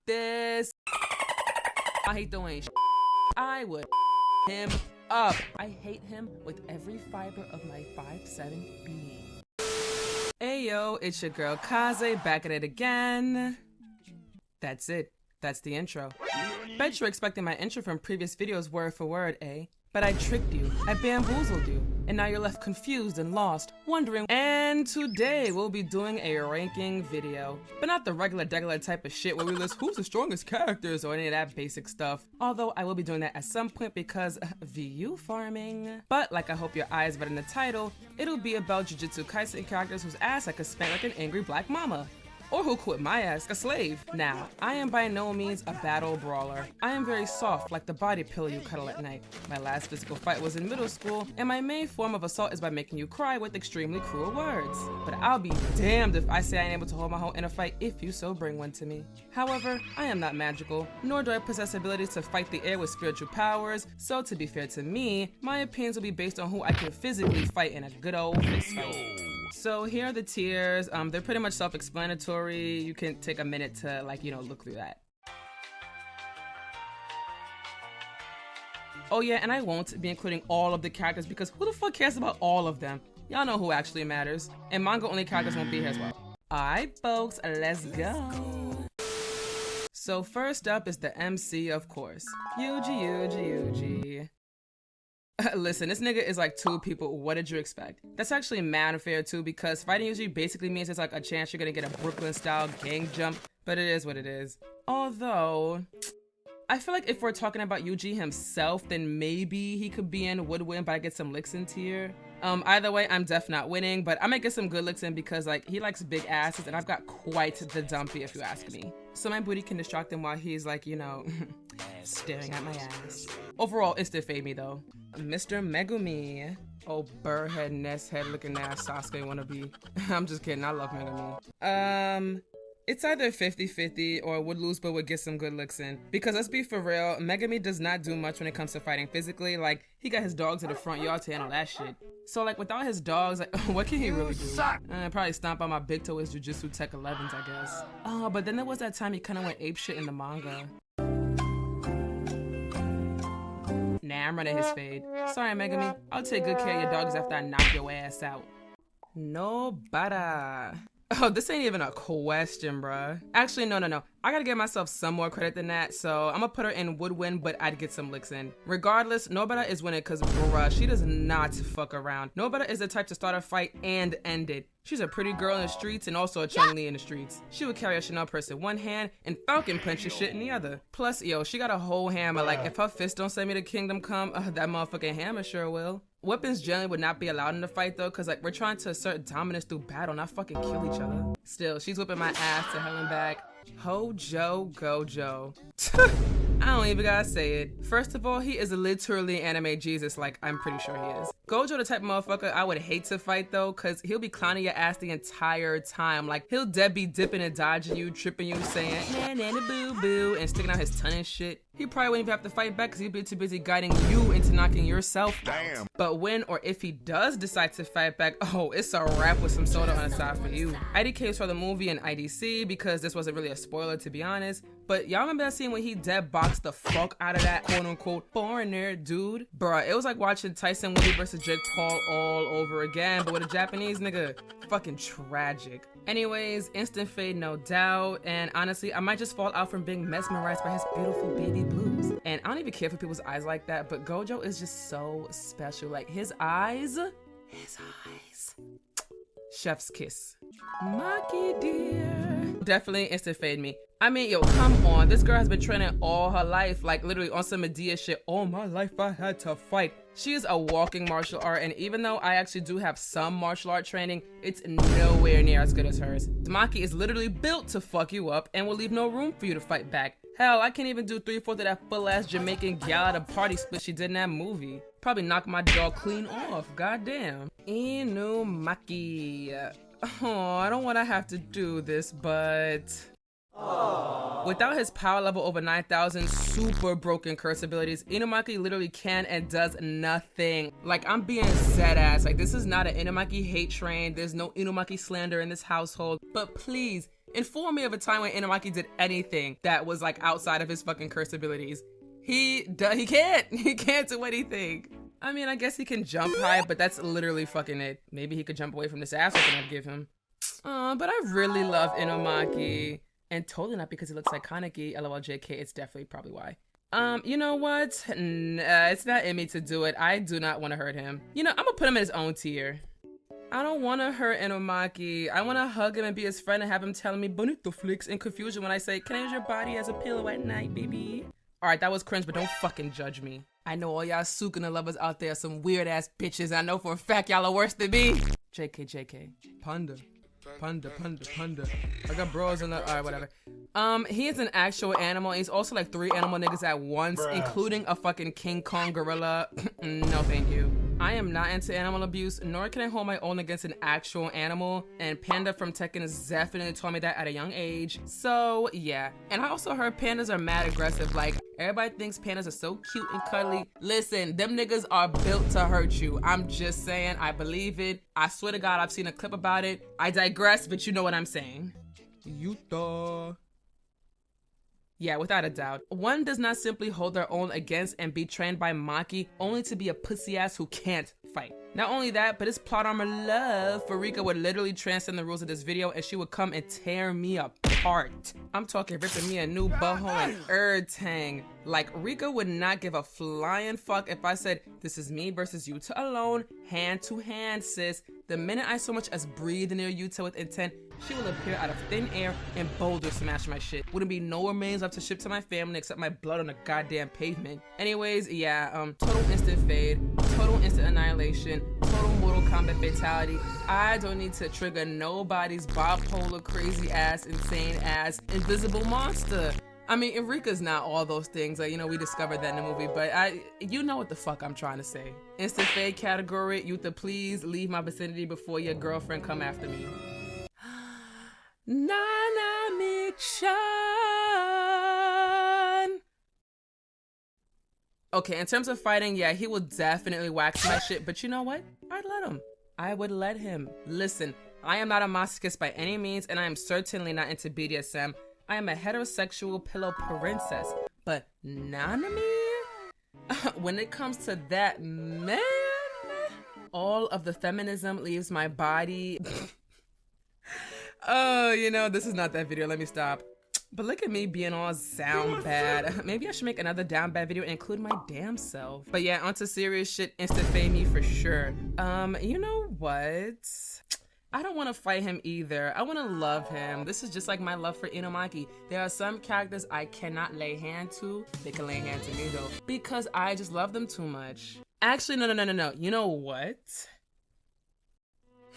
this. I hate doing shit. I would him up. I hate him with every fiber of my 5'7" being. Ayo, it's your girl Kaze back at it again. That's it. That's the intro. Bet you're expecting my intro from previous videos word for word, eh? But I tricked you, I bamboozled you, and now you're left confused and lost, wondering. And today we'll be doing a ranking video, but not the regular type of shit where we list who's the strongest characters or any of that basic stuff. Although I will be doing that at some point because VU farming. But like I hope your eyes read in the title, it'll be about Jujutsu Kaisen characters whose ass I could spank like an angry black mama. Or who quit my ass a slave. Now, I am by no means a battle brawler. I am very soft, like the body pillow you cuddle at night. My last physical fight was in middle school, and my main form of assault is by making you cry with extremely cruel words. But I'll be damned if I say I ain't able to hold my own in a fight if you so bring one to me. However, I am not magical, nor do I possess abilities to fight the air with spiritual powers, so to be fair to me, my opinions will be based on who I can physically fight in a good old fist fight. So here are the tiers. They're pretty much self-explanatory. You can take a minute to look through that. Oh yeah, and I won't be including all of the characters because who the fuck cares about all of them? Y'all know who actually matters. And manga only characters won't be here as well. Alright folks, let's go. So first up is the MC, of course. Yuji. Listen, this nigga is like two people. What did you expect? That's actually mad unfair too, because fighting usually basically means it's like a chance you're gonna get a Brooklyn style gang jump, but it is what it is. Although, I feel like if we're talking about Yuji himself, then maybe he could be in would win, but I get some licks in tier. Either way, I'm def not winning, but I might get some good licks in because he likes big asses and I've got quite the dumpy if you ask me. So my booty can distract him while he's staring at my ass. Overall, instant fade me though. Mr. Megumi. Oh, burrhead, nest head looking ass Sasuke wannabe. I'm just kidding, I love Megumi. It's either 50-50 or would lose but would get some good looks in. Because let's be for real, Megumi does not do much when it comes to fighting physically. He got his dogs in the front yard to handle that shit. So without his dogs, what can he really do? Probably stomp on my big toe with Jujutsu Tech 11s, I guess. Oh, but then there was that time he kind of went ape shit in the manga. Nah, I'm running his fade. Sorry, Megumi. I'll take good care of your dogs after I knock your ass out. No bada. Oh, this ain't even a question, bruh. Actually, no. I gotta give myself some more credit than that, so I'm gonna put her in would win, but I'd get some licks in. Regardless, Nobara is winning because, bruh, she does not fuck around. Nobara is the type to start a fight and end it. She's a pretty girl in the streets and also a Chun-Li in the streets. She would carry a Chanel purse in one hand and Falcon punch your shit in the other. Plus, yo, she got a whole hammer. If her fist don't send me to Kingdom Come, that motherfucking hammer sure will. Weapons generally would not be allowed in the fight though, cause we're trying to assert dominance through battle, not fucking kill each other. Still, she's whipping my ass to hell and back. Hojo Gojo. I don't even gotta say it. First of all, he is literally anime Jesus, I'm pretty sure he is. Gojo the type of motherfucker I would hate to fight though, cause he'll be clowning your ass the entire time. He'll dead be dipping and dodging you, tripping you, saying na boo boo, and sticking out his tongue and shit. He probably wouldn't even have to fight back cause he'd be too busy guiding you into knocking yourself out. Damn. But when or if he does decide to fight back, oh, it's a wrap with some soda on the side for you. IDK for the movie and IDC because this wasn't really a spoiler to be honest. But y'all remember that scene when he dead boxed the fuck out of that quote unquote foreigner dude? Bruh, it was like watching Tyson Woodley versus Jake Paul all over again, but with a Japanese nigga. Fucking tragic. Anyways, instant fade no doubt, and honestly, I might just fall out from being mesmerized by his beautiful baby blues. And I don't even care for people's eyes like that, but Gojo is just so special. His eyes. Chef's kiss. Maki dear. Definitely instant fade me. I mean, yo, come on. This girl has been training all her life, literally on some Medea shit. All my life I had to fight. She is a walking martial art, and even though I actually do have some martial art training, it's nowhere near as good as hers. Maki is literally built to fuck you up and will leave no room for you to fight back. Hell, I can't even do 3/4 of that full-ass Jamaican gal at a party split she did in that movie. Probably knock my jaw clean off, goddamn. Inumaki. Oh, I don't want to have to do this, but... Aww. Without his power level over 9,000 super broken curse abilities, Inumaki literally can and does nothing. I'm being sad ass. This is not an Inumaki hate train. There's no Inumaki slander in this household. But please, Inform me of a time when Inumaki did anything that was like outside of his fucking curse abilities. He can't do anything. I mean, I guess he can jump high, but that's literally fucking it. Maybe he could jump away from this ass whooping I'd give him. But I really love Inumaki. And totally not because he looks like Kaneki. LOL JK, it's definitely probably why. You know what? It's not in me to do it. I do not want to hurt him. You know, I'm gonna put him in his own tier. I don't want to hurt Inumaki. I want to hug him and be his friend and have him telling me bonito flicks in confusion when I say, can I use your body as a pillow at night, baby? All right, that was cringe, but don't fucking judge me. I know all y'all Sukuna lovers out there are some weird ass bitches. I know for a fact y'all are worse than me. JK. Panda. I got bros in the, all right, whatever. He is an actual animal. He's also like 3 animal niggas at once, including a fucking King Kong gorilla. No, thank you. I am not into animal abuse, nor can I hold my own against an actual animal. And Panda from Tekken has definitely told me that at a young age. So yeah. And I also heard pandas are mad aggressive. Like, everybody thinks pandas are so cute and cuddly. Listen, them niggas are built to hurt you. I'm just saying, I believe it. I swear to God, I've seen a clip about it. I digress, but you know what I'm saying. Yuta. Yeah, without a doubt. One does not simply hold their own against and be trained by Maki only to be a pussy ass who can't fight. Not only that, but his plot armor love for Rika would literally transcend the rules of this video and she would come and tear me apart. I'm talking ripping me a new butthole and everything. Like, Rika would not give a flying fuck if I said, this is me versus Yuta alone, hand to hand, sis. The minute I so much as breathe near Yuta with intent, she will appear out of thin air and boulder smash my shit. Wouldn't be no remains left to ship to my family except my blood on the goddamn pavement. Anyways, yeah, total instant fade, total instant annihilation, total Mortal Kombat fatality. I don't need to trigger nobody's bipolar, crazy ass, insane ass, invisible monster. I mean, Eureka's not all those things. Like, you know, we discovered that in the movie, but you know what the fuck I'm trying to say. Instant fade category, Yuta, please leave my vicinity before your girlfriend come after me. Nanami-chan. Okay, in terms of fighting, yeah, he will definitely wax my shit, but you know what? I'd let him. I would let him. Listen, I am not a masochist by any means, and I am certainly not into BDSM. I am a heterosexual pillow princess, but Nanami? When it comes to that, man, all of the feminism leaves my body. Oh, you know, this is not that video. Let me stop. But look at me being all sound bad. Maybe I should make another down bad video and include my damn self. But yeah, onto serious shit, instant fame me for sure. You know what? I don't want to fight him either. I want to love him. This is just like my love for Inumaki. There are some characters I cannot lay hand to. They can lay hand to me though, because I just love them too much. Actually, no. You know what?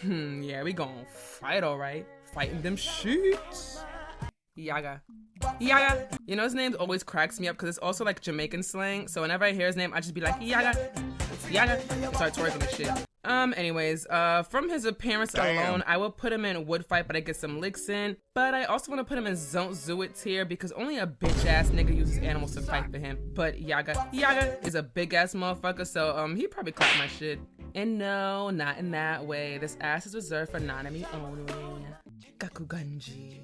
Yeah, we gonna fight, all right. Fighting them shits. Yaga. You know, his name always cracks me up because it's also like Jamaican slang. So whenever I hear his name, I just be like, Yaga. Start twerking and shit. Anyways, from his appearance alone, I will put him in wood fight, but I get some licks in. But I also want to put him in Don't Zoo It tier because only a bitch ass nigga uses animals to fight for him. But Yaga is a big ass motherfucker, so he probably clap my shit. And no, not in that way. This ass is reserved for Nanami only. Gakuganji.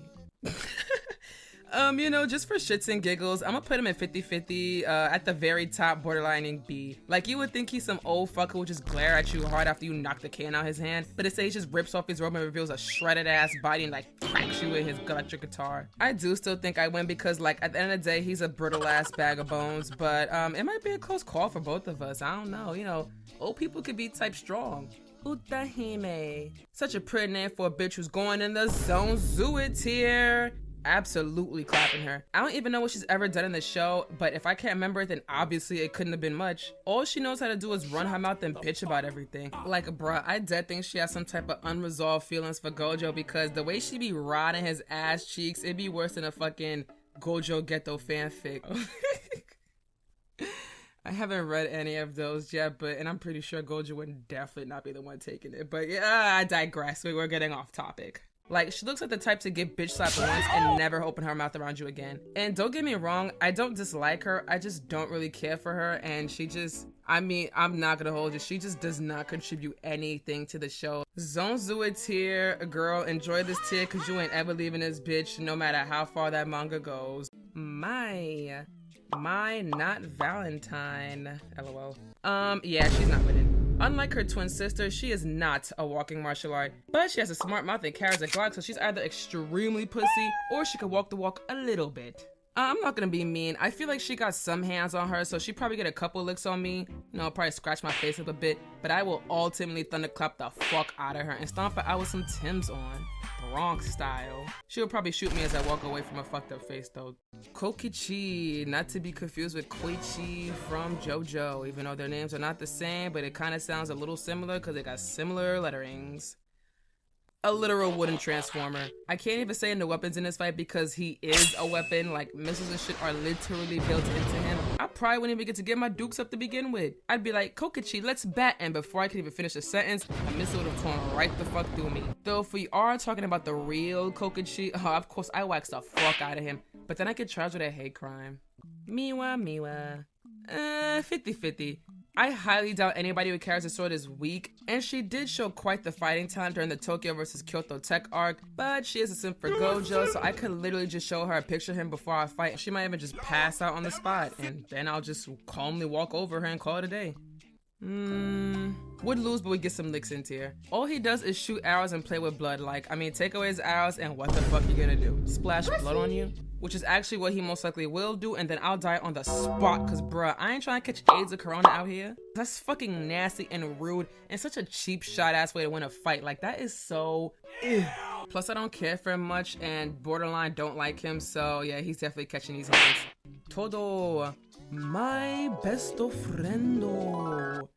You know, just for shits and giggles, I'm gonna put him at 50-50, at the very top, borderlining B. Like, you would think he's some old fucker who would just glare at you hard after you knock the can out his hand, but instead he just rips off his robe and reveals a shredded ass body and like cracks you with his electric guitar. I do still think I win because, like, at the end of the day, he's a brittle ass bag of bones, but it might be a close call for both of us. I don't know, you know, old people could be type strong. Utahime. Such a pretty name for a bitch who's going in the Don't Zoo It tier. Absolutely clapping her. I don't even know what she's ever done in the show, but if I can't remember it, then obviously it couldn't have been much. All she knows how to do is run her mouth and bitch about everything. Like, bruh, I dead think she has some type of unresolved feelings for Gojo because the way she be rotting his ass cheeks, it'd be worse than a fucking Gojo Ghetto fanfic. I haven't read any of those yet, and I'm pretty sure Gojo would definitely not be the one taking it. But yeah, I digress. We're getting off topic. Like, she looks like the type to get bitch slapped once and never open her mouth around you again. And don't get me wrong, I don't dislike her, I just don't really care for her, and she just I mean, I'm not gonna hold you. She just does not contribute anything to the show. Zonzu a tier. Girl, enjoy this tier because you ain't ever leaving this bitch no matter how far that manga goes. My not Valentine. LOL. Yeah, she's not winning. Unlike her twin sister, she is not a walking martial art, but she has a smart mouth and carries a Glock, so she's either extremely pussy or she could walk the walk a little bit. I'm not gonna be mean. I feel like she got some hands on her, so she probably get a couple licks on me. You know, probably scratch my face up a bit, but I will ultimately thunderclap the fuck out of her and stomp her out with some Timbs on. Bronx style. She'll probably shoot me as I walk away from her fucked up face though. Kokichi, not to be confused with Koichi from JoJo, even though their names are not the same, but it kind of sounds a little similar because they got similar letterings. A literal wooden transformer. I can't even say the weapons in this fight because he is a weapon. Like, missiles and shit are literally built into him. I probably wouldn't even get to get my dukes up to begin with. I'd be like, Kokichi, let's bat, and before I could even finish a sentence, a missile would have torn right the fuck through me. Though if we are talking about the real Kokichi, of course I wax the fuck out of him, but then I get charged with a hate crime. Miwa. 50-50. I highly doubt anybody who carries a sword is weak, and she did show quite the fighting talent during the Tokyo vs. Kyoto Tech arc, but she is a simp for Gojo, so I could literally just show her a picture of him before I fight. She might even just pass out on the spot, and then I'll just calmly walk over her and call it a day. Would lose, but we get some licks in tier. All he does is shoot arrows and play with blood. Like, I mean, take away his arrows and what the fuck you gonna do? Splash blood on you? Which is actually what he most likely will do, and then I'll die on the spot, cause bruh, I ain't trying to catch AIDS or Corona out here. That's fucking nasty and rude, and such a cheap shot-ass way to win a fight. Like, that is so... Ew. Plus, I don't care for him much, and borderline don't like him, so yeah, he's definitely catching these hands. Todo, my besto friendo.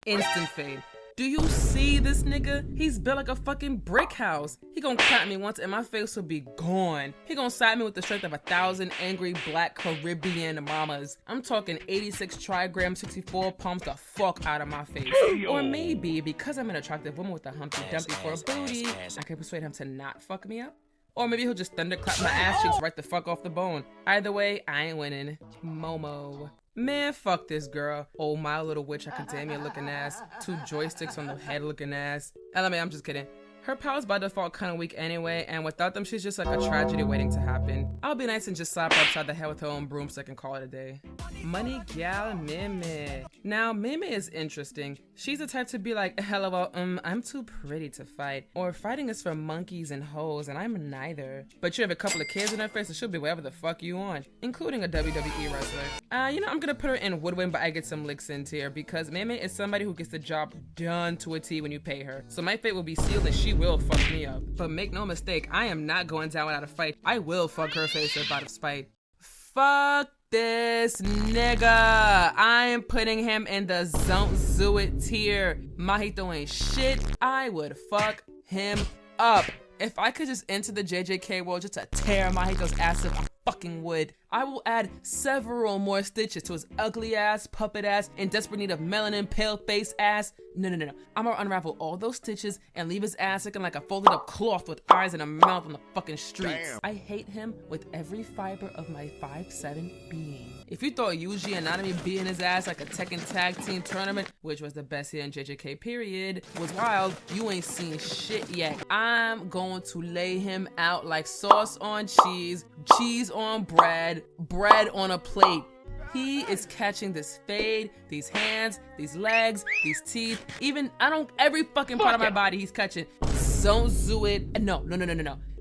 Instant fade. Do you see this nigga? He's built like a fucking brick house. He gonna clap me once and my face will be gone. He gonna side me with the strength of 1,000 angry black Caribbean mamas. I'm talking 86 trigram, 64 palms the fuck out of my face. Or maybe because I'm an attractive woman with a Humpty Dumpty for a booty, I can persuade him to not fuck me up. Or maybe he'll just thunderclap my ass cheeks right the fuck off the bone. Either way, I ain't winning. Momo. Man, fuck this girl. Oh, my little witch academia looking ass. 2 joysticks on the head looking ass. LMA, I'm just kidding. Her powers by default kind of weak anyway, and without them, she's just like a tragedy waiting to happen. I'll be nice and just slap her upside the head with her own broomstick and call it a day. Money gal Mimi. Now, Mimi is interesting. She's the type to be like, hello, I'm too pretty to fight. Or fighting is for monkeys and hoes, and I'm neither. But you have a couple of kids in her face, and she'll be whatever the fuck you want, including a WWE wrestler. You know, I'm gonna put her in woodwind, but I get some licks in tier because Mimi is somebody who gets the job done to a T when you pay her. So my fate will be sealed and she will fuck me up. But make no mistake, I am not going down without a fight. I will fuck her face up out of spite. Fuck this nigga. I am putting him in the Zonzu tier. Mahito ain't shit. I would fuck him up. If I could just enter the JJK world just to tear Mahito's ass up, I fucking would. I will add several more stitches to his ugly ass, puppet ass, in desperate need of melanin, pale face ass. No. I'm gonna unravel all those stitches and leave his ass looking like a folded up cloth with eyes and a mouth on the fucking streets. Damn. I hate him with every fiber of my 5'7" being. If you thought Yuji and Nanami beating his ass like a Tekken tag team tournament, which was the best here in JJK period, was wild, you ain't seen shit yet. I'm going to lay him out like sauce on cheese, cheese on bread, bread on a plate. He is catching this fade, these hands, these legs, these teeth, even, every fucking part of my body he's catching. Zonzu it. No.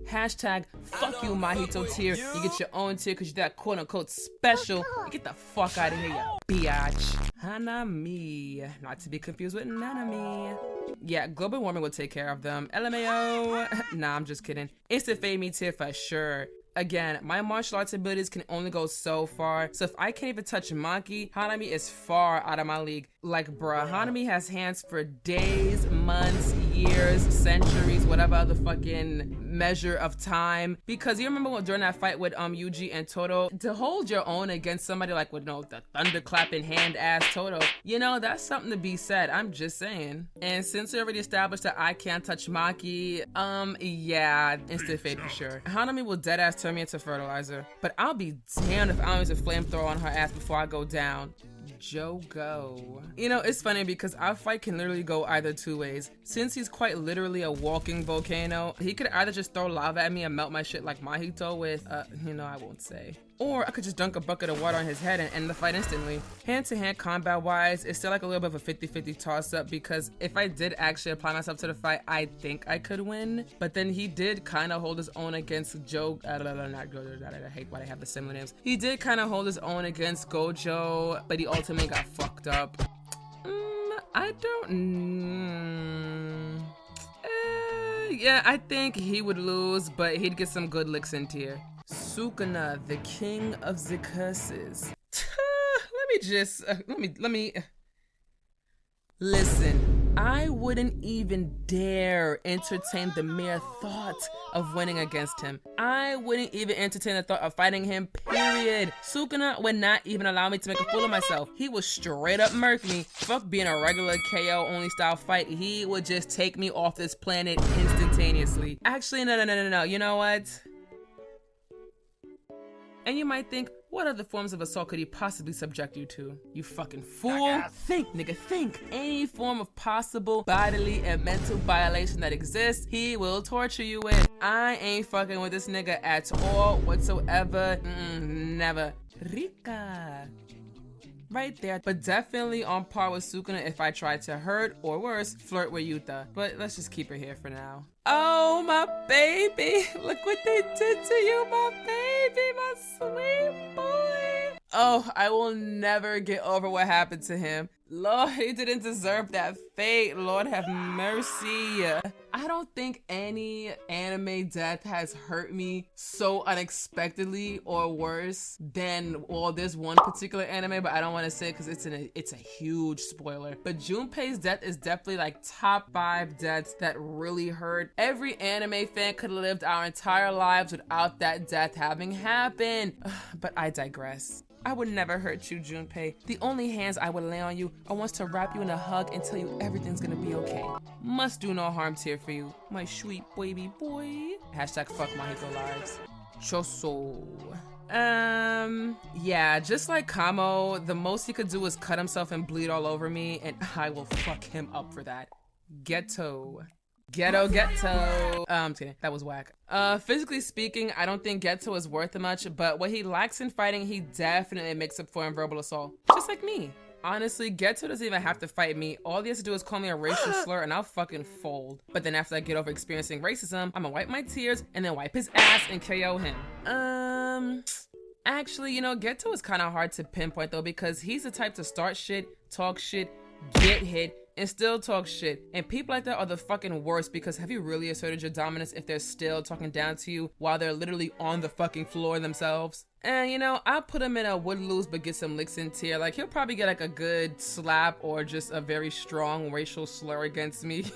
Hashtag fuck you Mahito tier. You get your own tier because you're that quote unquote special. Get the fuck out of here, you biatch. Hanami. Not to be confused with Nanami. Yeah, global warming will take care of them. LMAO. Nah, I'm just kidding. Instant fade me tier for sure. Again, my martial arts abilities can only go so far, so if I can't even touch Maki, Hanami is far out of my league. Like, bruh, Hanami has hands for days, months, years, centuries, whatever other fucking measure of time. Because you remember during that fight with Yuji and Todo, to hold your own against somebody like with the thunderclapping hand ass Todo, you know, that's something to be said. I'm just saying. And since we already established that I can't touch Maki, yeah, instant fade for sure. Hanami will deadass turn me into fertilizer, but I'll be damned if I don't use a flamethrower on her ass before I go down. Joe go. You know, it's funny because our fight can literally go either two ways. Since he's quite literally a walking volcano, he could either just throw lava at me and melt my shit like Mahito with, you know, I won't say. Or I could just dunk a bucket of water on his head and end the fight instantly. Hand-to-hand combat-wise, it's still like a little bit of a 50-50 toss-up because if I did actually apply myself to the fight, I think I could win. But then he did kind of hold his own against Joe. I hate why they have the similar names. He did kind of hold his own against Gojo, but he ultimately got fucked up. I don't... yeah, I think he would lose, but he'd get some good licks in here. Sukuna, the king of the curses. Let me listen. I wouldn't even dare entertain the mere thought of winning against him. I wouldn't even entertain the thought of fighting him, period. Sukuna would not even allow me to make a fool of myself. He would straight up murk me. Fuck being a regular KO only style fight. He would just take me off this planet instantaneously. Actually, no. You know what? And you might think, what other forms of assault could he possibly subject you to? You fucking fool. Think, nigga, think. Any form of possible bodily and mental violation that exists, he will torture you with. I ain't fucking with this nigga at all whatsoever. Never. Rika. Right there, but definitely on par with Sukuna if I tried to hurt, or worse, flirt with Yuta. But let's just keep her here for now. Oh, my baby. Look what they did to you, my baby, my sweet boy. Oh, I will never get over what happened to him. Lord, he didn't deserve that fate. Lord have mercy. I don't think any anime death has hurt me so unexpectedly or worse than, well, there's one particular anime, but I don't want to say it because it's a huge spoiler. But Junpei's death is definitely like top 5 deaths that really hurt. Every anime fan could have lived our entire lives without that death having happened. But I digress. I would never hurt you, Junpei. The only hands I would lay on you are ones to wrap you in a hug and tell you everything's gonna be okay. Must do no harm here for you, my sweet baby boy. Hashtag fuck Mahito lives. Choso. Yeah, just like Kamo, the most he could do is cut himself and bleed all over me, and I will fuck him up for that. Ghetto. I'm kidding, that was whack. Physically speaking, I don't think Geto is worth much, but what he lacks in fighting, he definitely makes up for in verbal assault. Just like me. Honestly, Geto doesn't even have to fight me. All he has to do is call me a racial slur and I'll fucking fold. But then after I get over experiencing racism, I'm gonna wipe my tears and then wipe his ass and KO him. Actually, you know, Geto is kind of hard to pinpoint though because he's the type to start shit, talk shit, get hit, and still talk shit. And people like that are the fucking worst because have you really asserted your dominance if they're still talking down to you while they're literally on the fucking floor themselves? And you know, I'll put him in a would lose but get some licks in tier. Like he'll probably get like a good slap or just a very strong racial slur against me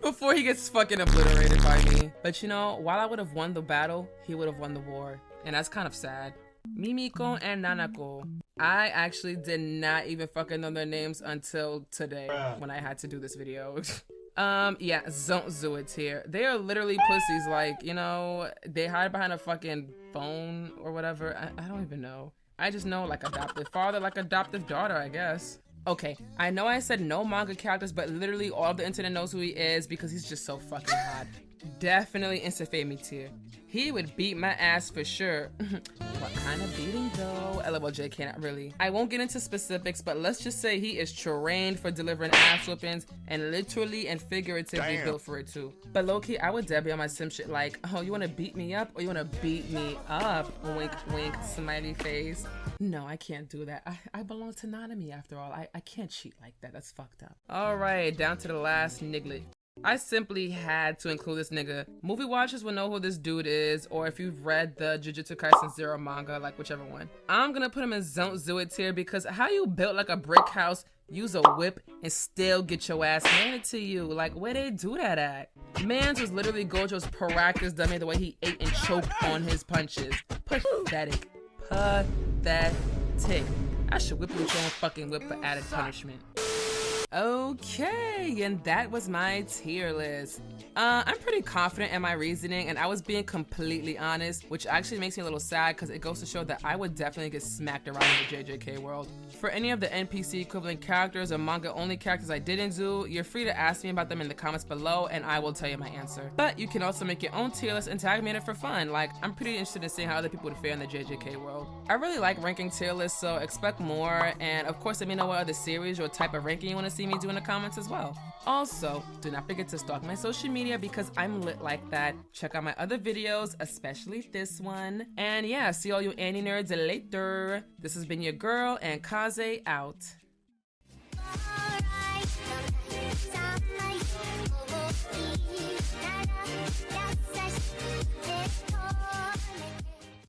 before he gets fucking obliterated by me. But you know, while I would have won the battle, he would have won the war. And that's kind of sad. Mimiko and Nanako. I actually did not even fucking know their names until today when I had to do this video. Yeah, don't do it here. They are literally pussies. Like, you know, they hide behind a fucking phone or whatever. I don't even know. I just know like adoptive father, like adoptive daughter, I guess. Okay, I know I said no manga characters, but literally all the internet knows who he is because he's just so fucking hot. Definitely Insafame tier. He would beat my ass for sure. What kind of beating though? LOL JK, not really. I won't get into specifics, but let's just say he is trained for delivering ass whoopings and literally and figuratively built for it too. But low-key, I would dare be on my sim shit like, oh, you wanna beat me up or you wanna beat me up? Wink, wink, smiley face. No, I can't do that. I belong to Nanami after all. I can't cheat like that. That's fucked up. All right, down to the last niglet. I simply had to include this nigga. Movie watchers will know who this dude is, or if you've read the Jujutsu Kaisen Zero manga, like whichever one. I'm gonna put him in Don't Do It tier because how you built like a brick house, use a whip, and still get your ass handed to you? Like, where they do that at? Mans was literally Gojo's practice dummy the way he ate and choked on his punches. Pathetic. Pathetic. I should whip you with your own fucking whip for added punishment. Okay, and that was my tier list. I'm pretty confident in my reasoning, and I was being completely honest, which actually makes me a little sad because it goes to show that I would definitely get smacked around in the JJK world. For any of the NPC equivalent characters or manga only characters I didn't do, you're free to ask me about them in the comments below and I will tell you my answer. But you can also make your own tier list and tag me in it for fun. Like, I'm pretty interested in seeing how other people would fare in the JJK world. I really like ranking tier lists, so expect more, and of course let me know what other series or type of ranking you want to see me do in the comments as well. Also, do not forget to stalk my social media because I'm lit like that. Check out my other videos, especially this one. And yeah, see all you Annie nerds later. This has been your girl, and Kaze out.